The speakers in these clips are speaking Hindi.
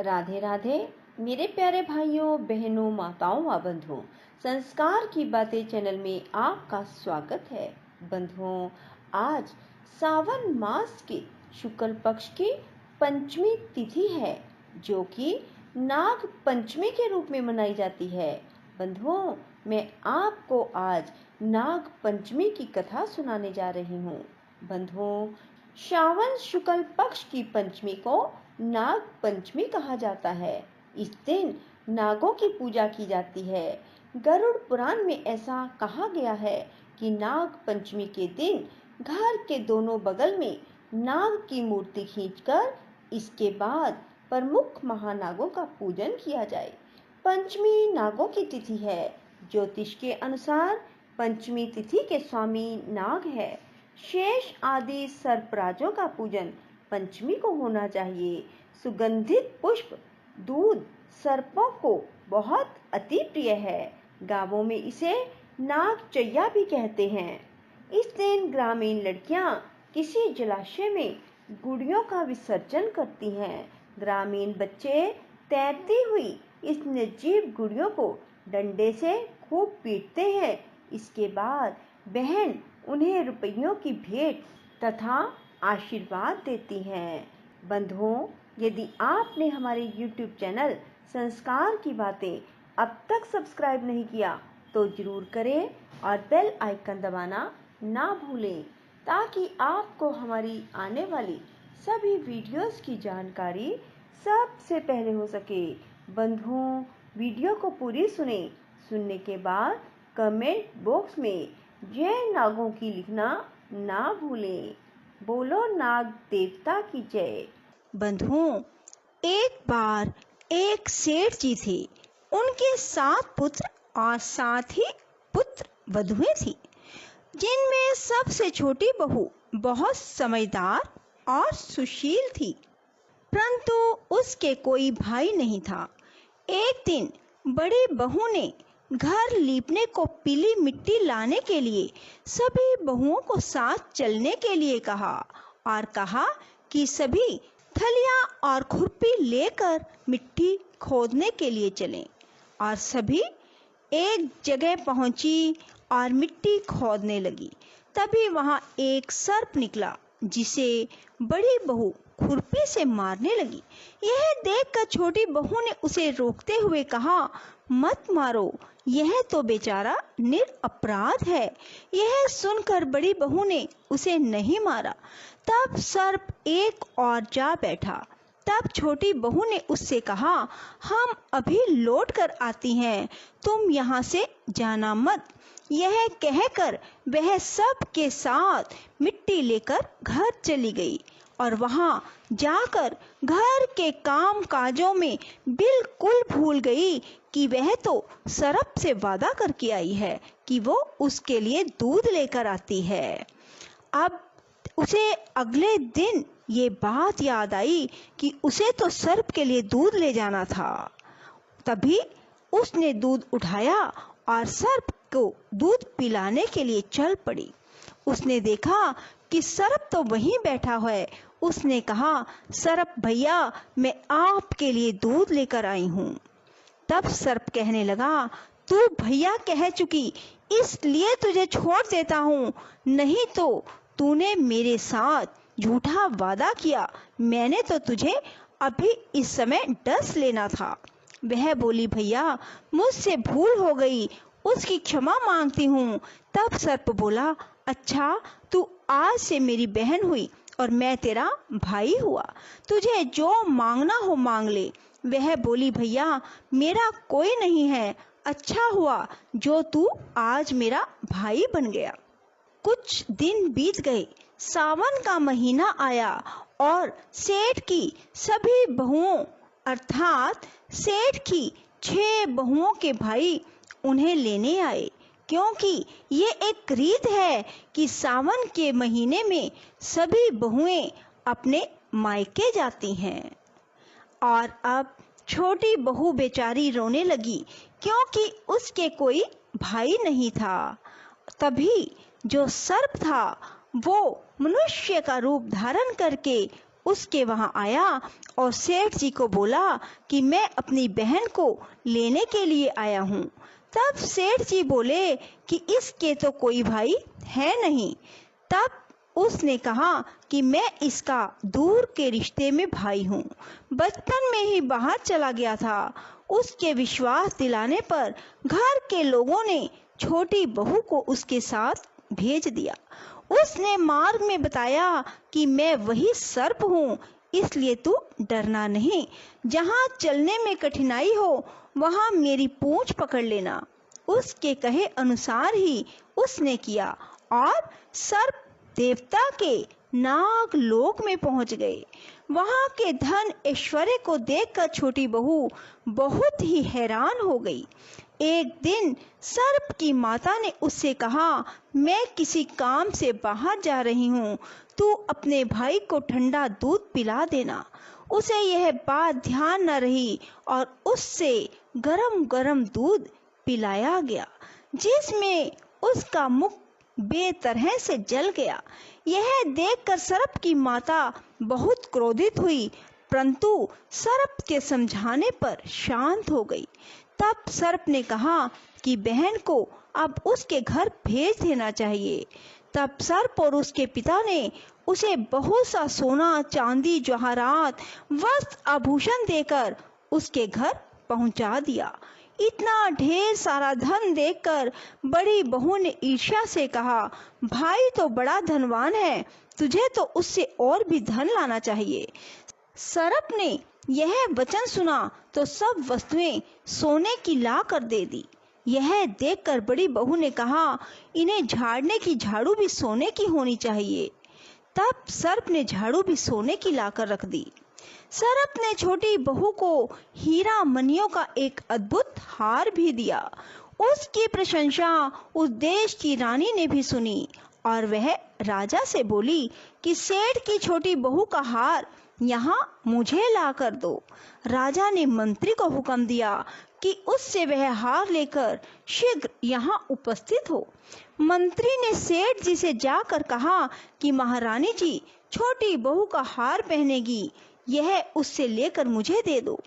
राधे राधे मेरे प्यारे भाइयों बहनों माताओं व बंधुओं, संस्कार की बातें चैनल में आपका स्वागत है। बंधुओं, आज सावन मास के शुक्ल पक्ष की पंचमी तिथि है, जो कि नाग पंचमी के रूप में मनाई जाती है। बंधुओं, मैं आपको आज नाग पंचमी की कथा सुनाने जा रही हूँ। बंधुओं, श्रावण शुक्ल पक्ष की पंचमी को नाग पंचमी कहा जाता है। इस दिन नागों की पूजा की जाती है। गरुड़ पुराण में ऐसा कहा गया है कि नाग पंचमी के दिन घर के दोनों बगल में नाग की मूर्ति खींचकर इसके बाद प्रमुख महानागों का पूजन किया जाए। पंचमी नागों की तिथि है। ज्योतिष के अनुसार पंचमी तिथि के स्वामी नाग है। शेष आदि सर्पराजों का पूजन पंचमी को होना चाहिए। सुगंधित पुष्प, दूध सर्पों को बहुत अति प्रिय है। गांवों में इसे नागचैया भी कहते हैं। इस दिन ग्रामीण लड़कियां किसी जलाशय में गुड़ियों का विसर्जन करती हैं। ग्रामीण बच्चे तैरती हुई इस निर्जीव गुड़ियों को डंडे से खूब पीटते हैं। इसके बाद बहन उन्हें रुपयों की भेंट तथा आशीर्वाद देती हैं। बंधुओं, यदि आपने हमारे YouTube चैनल संस्कार की बातें अब तक सब्सक्राइब नहीं किया तो जरूर करें और बेल आइकन दबाना ना भूलें, ताकि आपको हमारी आने वाली सभी वीडियोस की जानकारी सबसे पहले हो सके। बंधुओं, वीडियो को पूरी सुनने के बाद कमेंट बॉक्स में जय नागों की लिखना ना भूलें। बोलो नाग देवता की जय। बंधुओं, एक बार एक सेठ जी थे। उनके 7 पुत्र और 7 ही पुत्र वधुएं थी, जिनमें सबसे छोटी बहू बहुत समझदार और सुशील थी, परंतु उसके कोई भाई नहीं था। एक दिन बड़ी बहू ने घर लीपने को पीली मिट्टी लाने के लिए सभी बहुओं को साथ चलने के लिए कहा और कहा कि सभी थलियां और खुरपी लेकर मिट्टी खोदने के लिए चलें। और सभी एक जगह पहुंची और मिट्टी खोदने लगी। तभी वहां एक सर्प निकला, जिसे बड़ी बहू खुरपी से मारने लगी। यह देखकर छोटी बहू ने उसे रोकते हुए कहा, मत मारो, यह तो बेचारा निरपराध है। यह सुनकर बड़ी बहू ने उसे नहीं मारा। तब सर्प एक और जा बैठा। तब छोटी बहू ने उससे कहा, हम अभी लौट कर आती हैं, तुम यहाँ से जाना मत। यह कहकर वह सब के साथ मिट्टी लेकर घर चली गई और वहाँ जाकर घर के काम काजों में बिल्कुल भूल गई कि वह तो सर्प से वादा करके आई है कि वो उसके लिए दूध लेकर आती है। अब उसे अगले दिन ये बात याद आई कि उसे तो सर्प के लिए दूध ले जाना था। तभी उसने दूध उठाया और सर्प को दूध पिलाने के लिए चल पड़ी। उसने देखा कि सर्प तो वहीं बैठा है। उसने कहा, सर्प भैया, मैं आपके लिए दूध लेकर आई हूँ। तब सर्प कहने लगा, तू भैया कह चुकी, इसलिए तुझे छोड़ देता हूँ, नहीं तो तूने मेरे साथ झूठा वादा किया। मैंने तो तुझे अभी इस समय डस लेना था। वह बोली, भैया मुझसे भूल हो गई, उसकी क्षमा मांगती हूँ। तब सर्प बोला, अच्छा, तू आज से मेरी बहन हुई और मैं तेरा भाई हुआ। तुझे जो मांगना हो मांग ले। वह बोली, भैया मेरा कोई नहीं है, अच्छा हुआ जो तू आज मेरा भाई बन गया। कुछ दिन बीत गए। सावन का महीना आया और सेठ की सभी बहुओं अर्थात सेठ की 6 बहुओं के भाई उन्हें लेने आए, क्योंकि ये एक रीत है कि सावन के महीने में सभी बहुएं अपने मायके जाती हैं। और अब छोटी बहू बेचारी रोने लगी, क्योंकि उसके कोई भाई नहीं था। तभी जो सर्प था वो मनुष्य का रूप धारण करके उसके वहां आया और सेठ जी को बोला कि मैं अपनी बहन को लेने के लिए आया हूँ। तब सेठ जी बोले कि इसके तो कोई भाई है नहीं। तब उसने कहा कि मैं इसका दूर के रिश्ते में भाई हूँ, बचपन में ही बाहर चला गया था। उसके विश्वास दिलाने पर घर के लोगों ने छोटी बहू को उसके साथ भेज दिया। उसने मार्ग में बताया कि मैं वही सर्प हूँ, इसलिए तू डरना नहीं। जहाँ चलने में कठिनाई हो वहाँ मेरी पूंछ पकड़ लेना। उसके कहे अनुसार ही उसने किया और सर्प देवता के नाग लोक में पहुंच गए। वहां के धन ऐश्वर्य को देखकर छोटी बहू बहुत ही हैरान हो गई। एक दिन सर्प की माता ने उससे कहा, मैं किसी काम से बाहर जा रही हूँ, तू अपने भाई को ठंडा दूध पिला देना। उसे यह बात ध्यान न रही और उससे गरम गरम दूध पिलाया गया, जिसमें उसका मुख बेतरह से जल गया। यह देखकर सर्प की माता बहुत क्रोधित हुई, परंतु सर्प के समझाने पर शांत हो गई। तब सर्प ने कहा कि बहन को अब उसके घर भेज देना चाहिए। तब सर्प और उसके पिता ने उसे बहुत सा सोना, चांदी, जवाहरात, वस्त्र, आभूषण देकर उसके घर पहुंचा दिया। इतना ढेर सारा धन देखकर बड़ी बहू ने ईर्ष्या से कहा, भाई तो बड़ा धनवान है, तुझे तो उससे और भी धन लाना चाहिए। सर्प ने यह वचन सुना तो सब वस्तुएं सोने की ला कर दे दी। यह देखकर बड़ी बहू ने कहा, इन्हें झाड़ने की झाड़ू भी सोने की होनी चाहिए। तब सर्प ने झाड़ू भी सोने की लाकर रख दी। सर्प ने छोटी बहू को हीरा मनियों का एक अद्भुत हार भी दिया। उसकी प्रशंसा उस देश की रानी ने भी सुनी और वह राजा से बोली कि सेठ की छोटी बहू का हार यहाँ मुझे ला कर दो। राजा ने मंत्री को हुक्म दिया कि उससे वह हार लेकर शीघ्र यहाँ उपस्थित हो। मंत्री ने सेठ जी से जाकर कहा कि महारानी जी छोटी बहू का हार पहनेगी, यह उससे लेकर मुझे दे दो।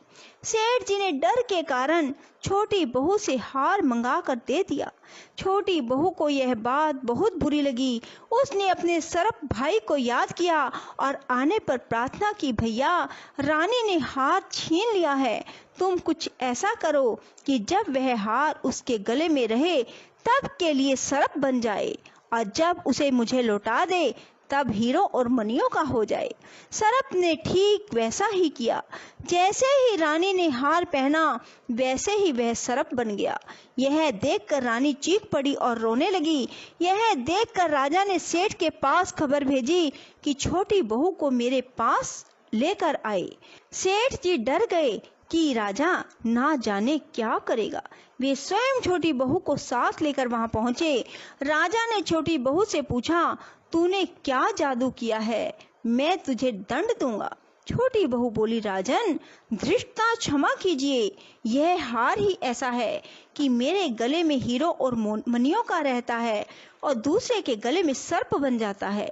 सेठ जी ने डर के कारण छोटी बहू से हार मंगा कर दे दिया। छोटी बहू को यह बात बहुत बुरी लगी। उसने अपने सर्प भाई को याद किया और आने पर प्रार्थना की, भैया रानी ने हार छीन लिया है, तुम कुछ ऐसा करो कि जब वह हार उसके गले में रहे तब के लिए सर्प बन जाए और जब उसे मुझे लौटा दे तब हीरों और मनियों का हो जाए। सर्प ने ठीक वैसा ही किया। जैसे ही रानी ने हार पहना वैसे ही वह सर्प बन गया। यह देखकर रानी चीख पड़ी और रोने लगी। यह देखकर राजा ने सेठ के पास खबर भेजी कि छोटी बहू को मेरे पास लेकर आए। सेठ जी डर गए कि राजा ना जाने क्या करेगा। वे स्वयं छोटी बहू को साथ लेकर वहां पहुंचे। राजा ने छोटी बहू से पूछा, तूने क्या जादू किया है, मैं तुझे दंड दूंगा। छोटी बहू बोली, राजन धृष्टता क्षमा कीजिए, यह हार ही ऐसा है कि मेरे गले में हीरो और मनियों का रहता है और दूसरे के गले में सर्प बन जाता है।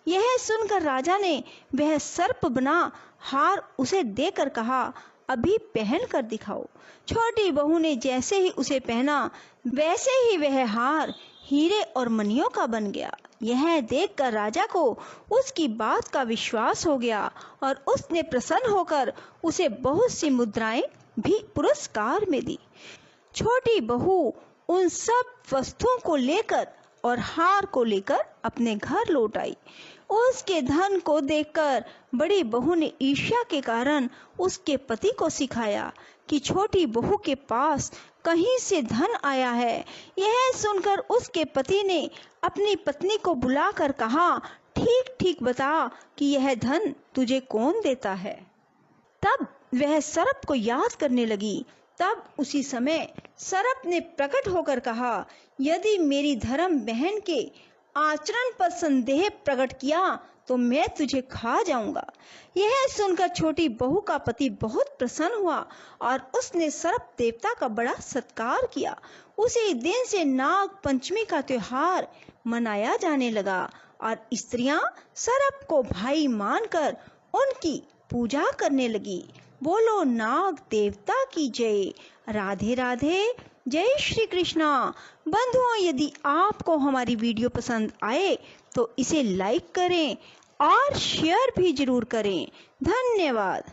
यह सुनकर राजा ने वह सर्प बना हार उसे देकर कहा, अभी पहन कर दिखाओ। छोटी बहू ने जैसे ही उसे पहना वैसे ही वह हार हीरे और मनियों का बन गया। यह देखकर राजा को उसकी बात का विश्वास हो गया और उसने प्रसन्न होकर उसे बहुत सी मुद्राएं भी पुरस्कार में दी। छोटी बहू उन सब वस्तुओं को लेकर और हार को लेकर अपने घर लौट आई। उसके धन को देखकर बड़ी बहू ने ईर्ष्या के कारण उसके पति को सिखाया कि छोटी बहू के पास कहीं से धन आया है। यह सुनकर उसके पति ने अपनी पत्नी को बुलाकर कहा, ठीक ठीक बता कि यह धन तुझे कौन देता है। तब वह सर्प को याद करने लगी। तब उसी समय सर्प ने प्रकट होकर कहा, यदि मेरी धर्म बहन के आचरण पर संदेह प्रकट किया तो मैं तुझे खा जाऊंगा। यह सुनकर छोटी बहू का पति बहुत प्रसन्न हुआ और उसने सर्प देवता का बड़ा सत्कार किया। उसी दिन से नाग पंचमी का त्योहार मनाया जाने लगा और स्त्रियां सर्प को भाई मानकर उनकी पूजा करने लगी। बोलो नाग देवता की जय। राधे राधे, जय श्री कृष्णा। बंधुओं, यदि आपको हमारी वीडियो पसंद आए तो इसे लाइक करें और शेयर भी जरूर करें। धन्यवाद।